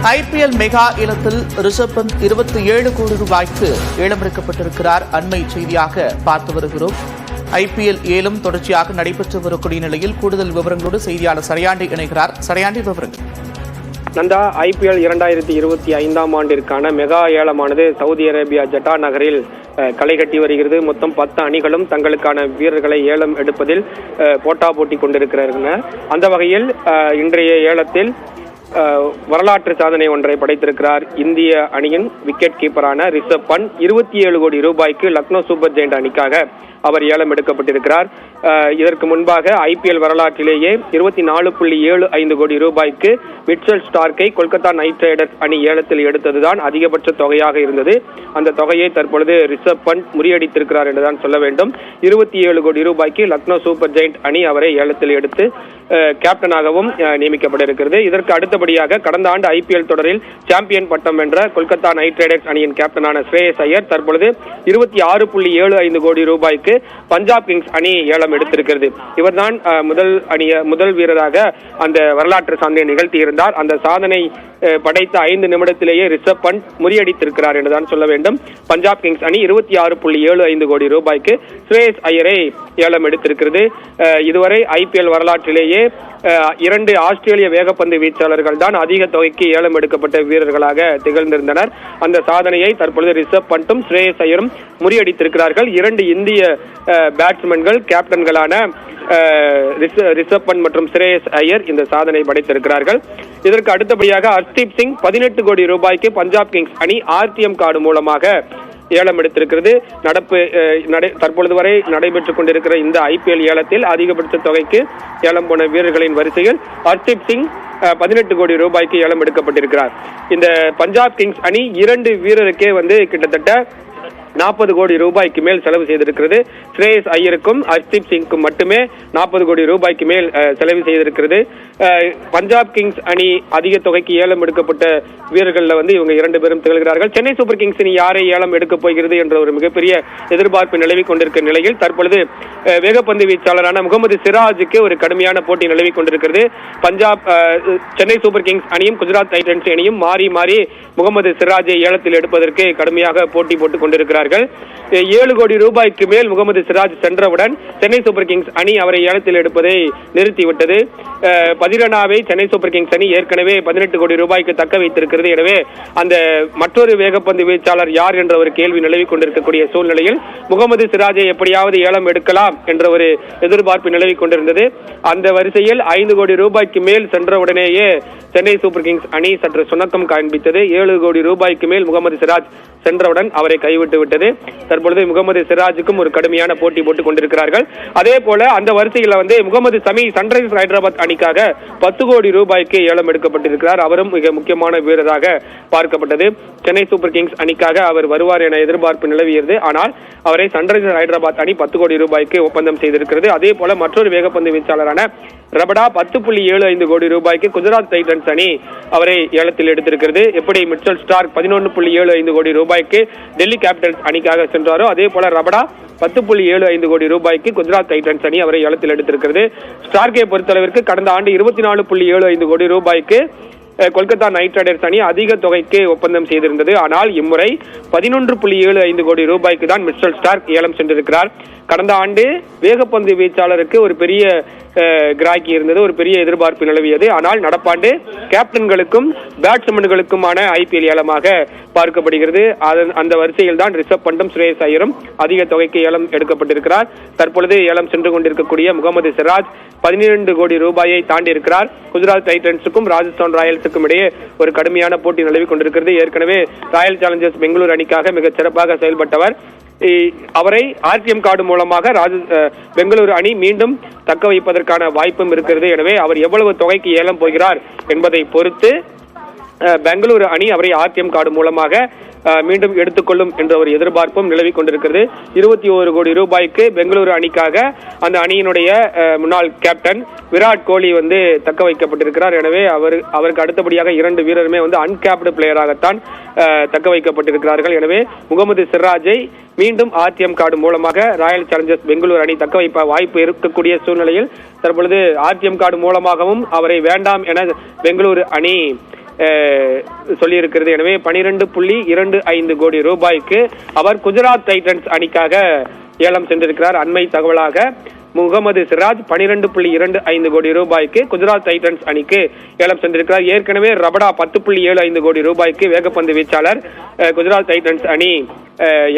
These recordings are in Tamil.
ஐபிஎல் மெகா ஏலத்தில் ரிஷப் பந்த் 27 கோடி ரூபாய்க்கு ஏலமெடுக்கப்பட்டிருக்கிறார். அண்மை செய்தியாக பார்த்து வருகிறோம். ஐபிஎல் ஏலம் தொடர்ச்சியாக நடைபெற்று வரக்கூடிய நிலையில் கூடுதல் விவரங்களோடு செய்தியாளர் சரையாண்டி இணைகிறார். சரையாண்டி, விவரங்கள். நந்தா, ஐபிஎல் 2025 ஆண்டிற்கான மெகா ஏலமானது சவுதி அரேபியா ஜட்டா நகரில் களை கட்டி வருகிறது. மொத்தம் 10 அணிகளும் தங்களுக்கான வீரர்களை ஏலம் எடுப்பதில் போட்டா போட்டி கொண்டிருக்கிறார்கள். அந்த வகையில் இன்றைய ஏலத்தில் வரலாற்று சாதனை ஒன்றை படைத்திருக்கிறார் இந்திய அணியின் விக்கெட் கீப்பரான ரிஷப் பந்த். 27 கோடி ரூபாய்க்கு லக்னோ சூப்பர் ஜெயண்ட் அணிக்காக அவர் ஏலம் எடுக்கப்பட்டிருக்கிறார். இதற்கு முன்பாக ஐபிஎல் வரலாற்றிலேயே 24.75 கோடி ரூபாய்க்கு மிச்சல் ஸ்டார்க்கை கொல்கத்தா நைட் ரைடர்ஸ் அணி ஏலத்தில் எடுத்ததுதான் அதிகபட்ச தொகையாக இருந்தது. அந்த தொகையை தற்பொழுது ரிஷப் பந்த் முறியடித்திருக்கிறார் என்றுதான் சொல்ல வேண்டும். 27 கோடி ரூபாய்க்கு லக்னோ சூப்பர் ஜெயண்ட் அணி அவரை ஏலத்தில் எடுத்து கேப்டனாகவும் நியமிக்கப்பட இருக்கிறது. இதற்கு அடுத்தபடியாக கடந்த ஆண்டு ஐபிஎல் தொடரில் சாம்பியன் பட்டம் வென்ற கொல்கத்தா நைட் ரைடர்ஸ் அணியின் கேப்டனான ஸ்ரேயஸ் ஐயர் தற்பொழுது 26.75 கோடி ரூபாய்க்கு பஞ்சாப் கிங்ஸ் அணி ஏலம் எடுத்திருக்கிறது. இவர்தான் முதல் வீரராக அந்த வரலாற்று சாதனையை நிகழ்த்தி இருந்தார். அந்த சாதனை படைத்த 5 நிமிடத்திலேயே ரிஷப் பந்த் முறியடித்திருக்கிறார் என்றுதான் சொல்ல வேண்டும். பஞ்சாப் கிங்ஸ் அணி 26.75 கோடி ரூபாய்க்கு ஸ்ரேயஸ் ஐயரை ஏலம் எடுத்திருக்கிறது. இதுவரை ஐபிஎல் வரலாற்றிலேயே 2 ஆஸ்திரேலிய வேகப்பந்து வீச்சாளர்கள் தான் அதிக தொகைக்கு ஏலம் எடுக்கப்பட்ட வீரர்களாக திகழ்ந்திருந்தனர். அந்த சாதனையை தற்பொழுது ரிஷப் பந்தும் ஸ்ரேயஸ் ஐயரும் முறியடித்திருக்கிறார்கள். 2 இந்திய பேட்ஸ்மேன்கள் கேப்டன்களான ரிஷப் பந்த் மற்றும் ஸ்ரேயஸ் ஐயர் இந்த சாதனை படைத்திருக்கிறார்கள். இதற்கு அடுத்தபடியாக ஹர்ஷ்தீப் சிங் 18 கோடி ரூபாய்க்கு பஞ்சாப் கிங்ஸ் அணி ஆர்டிஎம் கார்டு மூலமாக ஏலம் எடுத்திருக்கிறது. தற்பொழுது வரை நடைபெற்றுக் கொண்டிருக்கிற இந்த ஐபிஎல் ஏலத்தில் அதிகபட்ச தொகைக்கு ஏலம் போன வீரர்களின் வரிசையில் ஹர்ஷ்தீப் சிங் 18 கோடி ரூபாய்க்கு ஏலம் எடுக்கப்பட்டிருக்கிறார். இந்த பஞ்சாப் கிங்ஸ் அணி 2 வீரருக்கே கிட்டத்தட்ட 40 கோடி ரூபாய்க்கு மேல் செலவு செய்திருக்கிறது. ஸ்ரேயஸ் ஐயருக்கும் ஹர்ஷ்தீப் சிங்க்கும் மட்டுமே 40 கோடி ரூபாய்க்கு மேல் செலவு செய்திருக்கிறது. பஞ்சாப் கிங்ஸ் அணி அதிக தொகைக்கு ஏலம் எடுக்கப்பட்ட வீரர்கள் இவங்க 2 பேரும் திகழ்கிறார்கள். சென்னை சூப்பர் கிங்ஸ் அணி யாரை ஏலம் எடுக்கப் போகிறது என்ற ஒரு மிகப்பெரிய எதிர்பார்ப்பு நிலவி கொண்டிருக்கிற நிலையில் தற்பொழுது வேகப்பந்து வீச்சாளரான முகமது சிராஜுக்கு ஒரு கடுமையான போட்டி நிலவி கொண்டிருக்கிறது. சென்னை சூப்பர் கிங்ஸ் அணியும் குஜராத் டைட்டன்ஸ் அணியும் மாறி மாறி முகமது சிராஜை ஏலத்தில் எடுப்பதற்கு கடுமையாக போட்டி போட்டுக் கொண்டிருக்கிறார்கள். 7 கோடி ரூபாய்க்கு மேல் முகமது சிராஜ் சென்றவுடன் சென்னை சூப்பர் கிங்ஸ் அணி அவரை ஏலத்தில் எடுப்பதை நிறுத்திவிட்டது. பதிரனாவை சென்னை சூப்பர் கிங்ஸ் அணி ஏற்கனவே 18 கோடி ரூபாய்க்கு தக்க வைத்திருக்கிறது. எனவே அந்த மற்றொரு வேகப்பந்து வீச்சாளர் யார் என்ற ஒரு கேள்வி நிலவி கொண்டிருக்கக்கூடிய சூழ்நிலையில் முகமது சிராஜை எப்படியாவது ஏலம் எடுக்கலாம் என்ற ஒரு எதிர்பார்ப்பு நிலவி கொண்டிருந்தது. அந்த வரிசையில் 5 கோடி ரூபாய்க்கு மேல் சென்றவுடனேயே சென்னை சூப்பர் கிங்ஸ் அணி சற்று சுணக்கம் காண்பித்தது. 7 கோடி ரூபாய்க்கு மேல் முகமது சிராஜ் சென்றவுடன் அவரை கைவிட்டு விட்டது. தற்பொழுது முகமது சிராஜுக்கும் ஒரு கடுமையான போட்டி போட்டுக் கொண்டிருக்கிறார்கள். அதே போல அந்த வரிசையில் முகமது சமி சன்ரைசர்ஸ் ஹைதராபாத் அணிக்காக 10 கோடி ரூபாய்க்கு ஏலம் எடுக்கப்பட்டிருக்கிறார். அவரும் மிக முக்கியமான வீரராக பார்க்கப்பட்டது. சென்னை சூப்பர் கிங்ஸ் அணிக்காக அவர் வருவார் என எதிர்பார்ப்பு நிலவியது. ஆனால் அவரை சன்ரைசர்ஸ் ஹைதராபாத் அணி 10 கோடி ரூபாய்க்கு ஒப்பந்தம் செய்திருக்கிறது. அதே போல மற்றொரு வேகப்பந்து வீச்சாளரான ரபடா 10.75 கோடி ரூபாய்க்கு குஜராத் டைட்டன்ஸ் அணி அவரை ஏலத்தில் எடுத்திருக்கிறது. எப்படி மிச்சல் ஸ்டார்க் 11.75 கோடி ரூபாய்க்கு டெல்லி கேபிட்டல்ஸ் அணிக்காக சென்றாரோ அதே போல ரபடா 10.75 கோடி ரூபாய்க்கு குஜராத் டைட்டன்ஸ் அணி அவரை ஏலத்தில் எடுத்திருக்கிறது. ஸ்டார்க்கை பொறுத்தளவிற்கு கடந்த ஆண்டு 24.75 கோடி ரூபாய்க்கு கொல்கத்தா நைட் ரைடர்ஸ் அணி அதிக தொகைக்கு ஒப்பந்தம் செய்திருந்தது. ஆனால் இம்முறை 11.75 கோடி ரூபாய்க்கு தான் மிச்சல் ஸ்டார்க் ஏலம் சென்றிருக்கிறார். கடந்த ஆண்டு வேகப்பந்து வீச்சாளருக்கு ஒரு பெரிய கிராக்கி இருந்தது, ஒரு பெரிய எதிர்பார்ப்பு நிலவியது. ஆனால் நடப்பாண்டு கேப்டன்களுக்கும் பேட்ஸ்மேன்களுக்குமான ஐபிஎல் ஏலமாக பார்க்கப்படுகிறது. அந்த வரிசையில் தான் ரிஷப் பந்தும் ஸ்ரேயஸ் ஐயரும் அதிக தொகைக்கு ஏலம் எடுக்கப்பட்டிருக்கிறார். தற்பொழுது ஏலம் சென்று கொண்டிருக்கக்கூடிய முகமது சிராஜ் 12 கோடி ரூபாயை தாண்டி இருக்கிறார். குஜராத் டைட்டன்ஸுக்கும் ராஜஸ்தான் ராயல்ஸுக்கும் இடையே ஒரு கடுமையான போட்டி நிலவி கொண்டிருக்கிறது. ஏற்கனவே ராயல் சேலஞ்சர்ஸ் பெங்களூரு அணிக்காக மிக சிறப்பாக செயல்பட்டவர். அவரை ஆர்டிஎம் கார்டு மூலமாக பெங்களூரு அணி மீண்டும் தக்க வைப்பதற்கான வாய்ப்பும் இருக்கிறது. எனவே அவர் எவ்வளவு தொகைக்கு ஏலம் போகிறார் என்பதை பொறுத்து பெங்களூரு அணி அவரை ஆர்டிஎம் கார்டு மூலமாக மீண்டும் எடுத்துக்கொள்ளும் என்ற ஒரு எதிர்பார்ப்பும் நிலவி கொண்டிருக்கிறது. 21 கோடி ரூபாய்க்கு பெங்களூரு அணிக்காக அந்த அணியினுடைய முன்னாள் கேப்டன் விராட் கோலி தக்க வைக்கப்பட்டிருக்கிறார். எனவே அவருக்கு அடுத்தபடியாக 2 வீரருமே அன்கேப்டு பிளேயராகத்தான் தக்க வைக்கப்பட்டிருக்கிறார்கள். எனவே முகமது சிராஜை மீண்டும் ஆர்டிஎம் கார்டு மூலமாக ராயல் சேலஞ்சர்ஸ் பெங்களூரு அணி தக்க வைப்ப வாய்ப்பு இருக்கக்கூடிய சூழ்நிலையில் தற்பொழுது ஆர்டிஎம் கார்டு மூலமாகவும் அவரை வேண்டாம் என பெங்களூரு அணி சொல்லியிருக்கிறது. எனவே 12.25 கோடி ரூபாய்க்கு அவர் குஜராத் டைட்டன்ஸ் அணிக்காக ஏலம் சென்றிருக்கிறார். அண்மை தகவலாக முகமது சிராஜ் 12.25 கோடி ரூபாய்க்கு குஜராத் டைட்டன்ஸ் அணிக்கு ஏலம் சென்றிருக்கிறார். ஏற்கனவே ரபடா 10.75 கோடி ரூபாய்க்கு வேகப்பந்து வீச்சாளர் குஜராத் டைட்டன்ஸ் அணி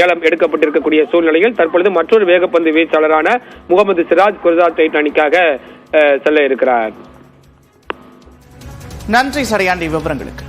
ஏலம் எடுக்கப்பட்டிருக்கக்கூடிய சூழ்நிலையில் தற்பொழுது மற்றொரு வேகப்பந்து வீச்சாளரான முகமது சிராஜ் குஜராத் டைட்டன் அணிக்காக செல்ல இருக்கிறார். நன்றி சடையாண்டி விவரங்களுக்கு.